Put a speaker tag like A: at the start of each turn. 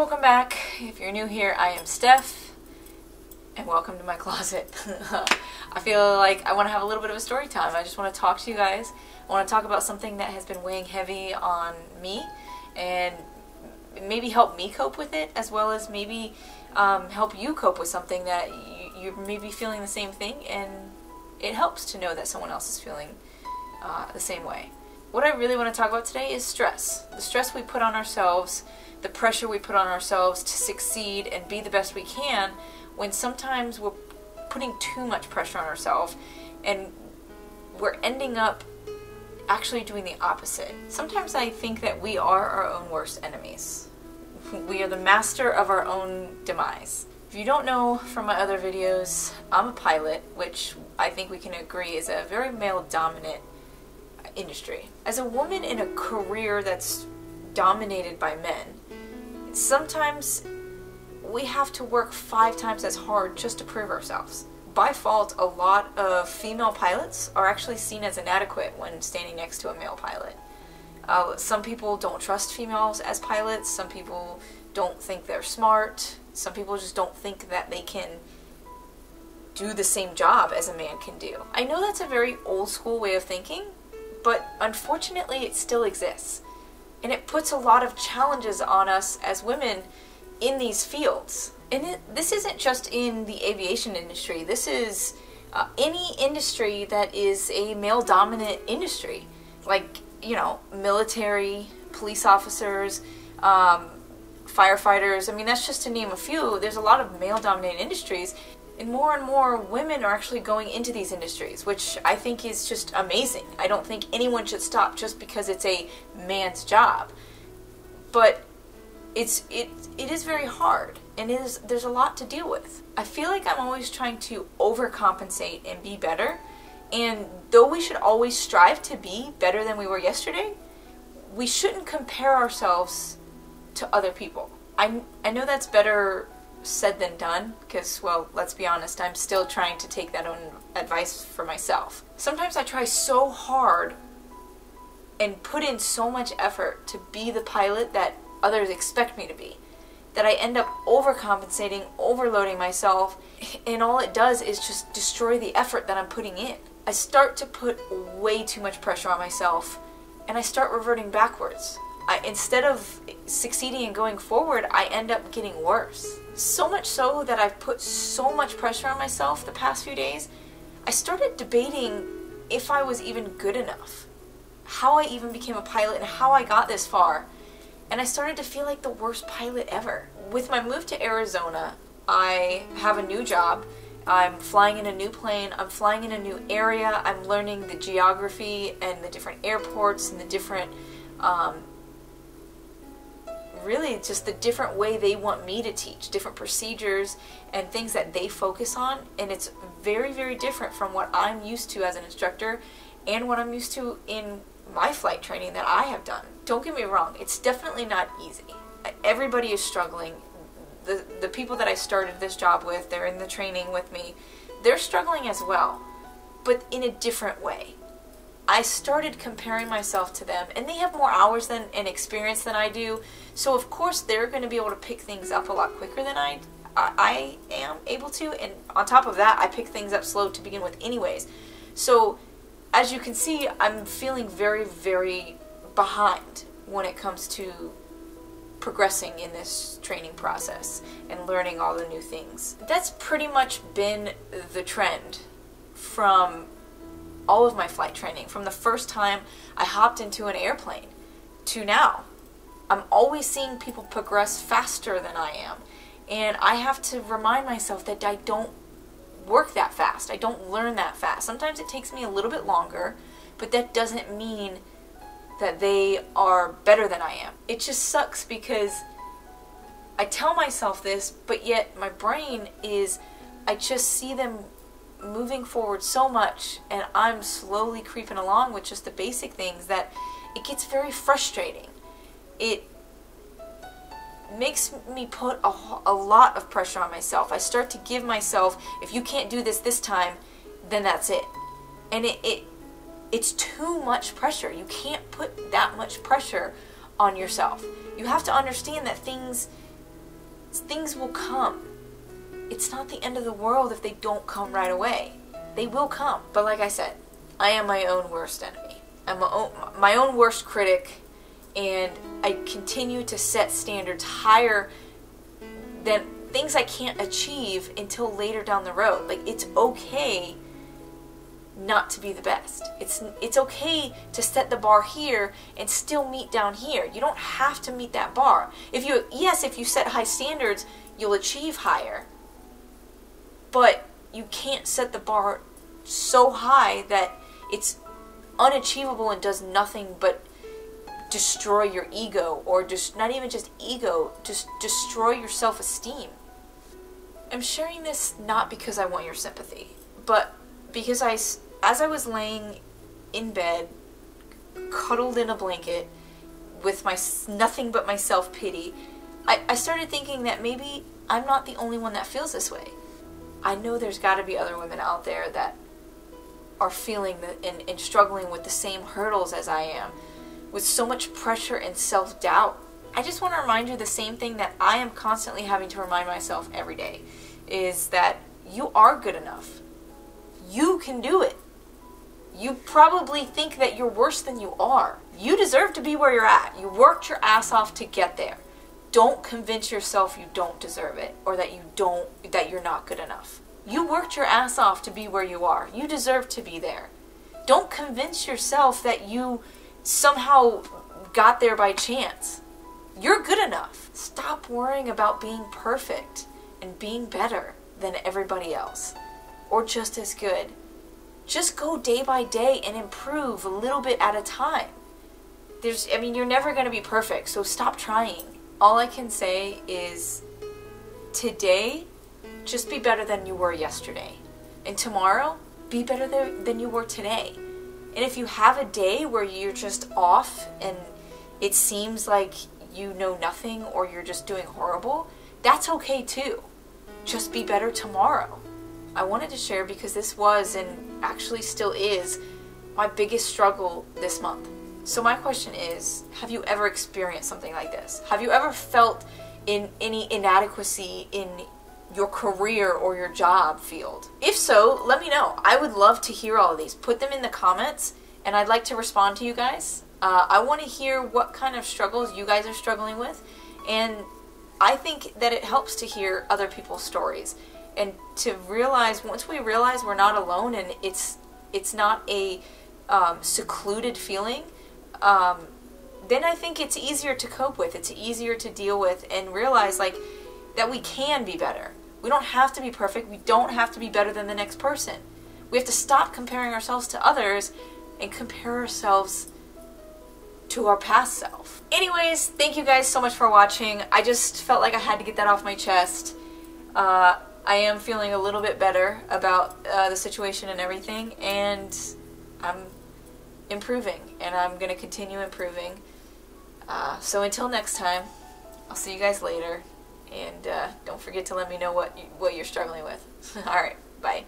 A: welcome back. If you're new here, I am Steph, and welcome to my closet. I feel like I want to have a little bit of a story time. I just want to talk to you guys. I want to talk about something that has been weighing heavy on me, and maybe help me cope with it, as well as maybe help you cope with something that you're maybe feeling the same thing, and it helps to know that someone else is feeling the same way. What I really want to talk about today is stress. The stress we put on ourselves, the pressure we put on ourselves to succeed and be the best we can, when sometimes we're putting too much pressure on ourselves and we're ending up actually doing the opposite. Sometimes I think that we are our own worst enemies. We are the master of our own demise. If you don't know from my other videos, I'm a pilot, which I think we can agree is a very male-dominant industry. As a woman in a career that's dominated by men, sometimes we have to work 5 times as hard just to prove ourselves. By fault, a lot of female pilots are actually seen as inadequate when standing next to a male pilot. Some people don't trust females as pilots, some people don't think they're smart, some people just don't think that they can do the same job as a man can do. I know that's a very old school way of thinking, but unfortunately it still exists. And it puts a lot of challenges on us as women in these fields. And this isn't just in the aviation industry. This is any industry that is a male-dominant industry. Like, you know, military, police officers, firefighters. I mean, that's just to name a few. There's a lot of male-dominated industries. And more women are actually going into these industries, which I think is just amazing. I don't think anyone should stop just because it's a man's job. But it is very hard, and there's a lot to deal with. I feel like I'm always trying to overcompensate and be better, and though we should always strive to be better than we were yesterday, we shouldn't compare ourselves to other people. I know that's better said than done, because, well, let's be honest, I'm still trying to take that own advice for myself. Sometimes I try so hard and put in so much effort to be the pilot that others expect me to be, that I end up overcompensating, overloading myself, and all it does is just destroy the effort that I'm putting in. I start to put way too much pressure on myself, and I start reverting backwards. Instead of succeeding and going forward, I end up getting worse. So much so that I've put so much pressure on myself the past few days, I started debating if I was even good enough, how I even became a pilot and how I got this far. And I started to feel like the worst pilot ever. With my move to Arizona, I have a new job. I'm flying in a new plane. I'm flying in a new area. I'm learning the geography and the different airports and the different really just the different way they want me to teach, different procedures and things that they focus on, and it's very, very different from what I'm used to as an instructor and what I'm used to in my flight training that I have done. Don't get me wrong, it's definitely not easy. Everybody is struggling. The people that I started this job with, they're in the training with me, they're struggling as well, but in a different way. I started comparing myself to them, and they have more hours and experience than I do, so of course they're going to be able to pick things up a lot quicker than I am able to, and on top of that, I pick things up slow to begin with anyways. So as you can see, I'm feeling very, very behind when it comes to progressing in this training process and learning all the new things. That's pretty much been the trend from all of my flight training, from the first time I hopped into an airplane to now. I'm always seeing people progress faster than I am, and I have to remind myself that I don't work that fast. I don't learn that fast. Sometimes it takes me a little bit longer, but that doesn't mean that they are better than I am. It just sucks because I tell myself this, but yet my brain is, I just see them moving forward so much, and I'm slowly creeping along with just the basic things, that it gets very frustrating. It makes me put a lot of pressure on myself. I start to give myself, if you can't do this time, then that's it. And it's too much pressure. You can't put that much pressure on yourself. You have to understand that things things will come. It's not the end of the world if they don't come right away. They will come. But like I said, I am my own worst enemy. I'm my own worst critic, and I continue to set standards higher than things I can't achieve until later down the road. Like, it's okay not to be the best. It's okay to set the bar here and still meet down here. You don't have to meet that bar. If you set high standards, you'll achieve higher. But you can't set the bar so high that it's unachievable and does nothing but destroy your ego, or just not even just ego, just destroy your self-esteem. I'm sharing this not because I want your sympathy, but because as I was laying in bed, cuddled in a blanket with nothing but my self-pity, I started thinking that maybe I'm not the only one that feels this way. I know there's got to be other women out there that are feeling and struggling with the same hurdles as I am, with so much pressure and self-doubt. I just want to remind you the same thing that I am constantly having to remind myself every day, is that you are good enough. You can do it. You probably think that you're worse than you are. You deserve to be where you're at. You worked your ass off to get there. Don't convince yourself you don't deserve it, or that you're not good enough. You worked your ass off to be where you are. You deserve to be there. Don't convince yourself that you somehow got there by chance. You're good enough. Stop worrying about being perfect and being better than everybody else, or just as good. Just go day by day and improve a little bit at a time. You're never going to be perfect, so stop trying. All I can say is, today, just be better than you were yesterday. And tomorrow, be better than you were today. And if you have a day where you're just off and it seems like you know nothing, or you're just doing horrible, that's okay too. Just be better tomorrow. I wanted to share because this was, and actually still is, my biggest struggle this month. So my question is, have you ever experienced something like this? Have you ever felt in any inadequacy in your career or your job field? If so, let me know. I would love to hear all of these. Put them in the comments, and I'd like to respond to you guys. I want to hear what kind of struggles you guys are struggling with, and I think that it helps to hear other people's stories, and to realize, once we realize we're not alone, and it's not a secluded feeling, then I think it's easier to cope with, it's easier to deal with, and realize that we can be better. We don't have to be perfect. We don't have to be better than the next person. We have to stop comparing ourselves to others and compare ourselves to our past self. Anyways, thank you guys so much for watching. I just felt like I had to get that off my chest. I am feeling a little bit better about the situation and everything, and I'm improving, and I'm going to continue improving. So until next time, I'll see you guys later, and don't forget to let me know what you're struggling with. Alright, bye.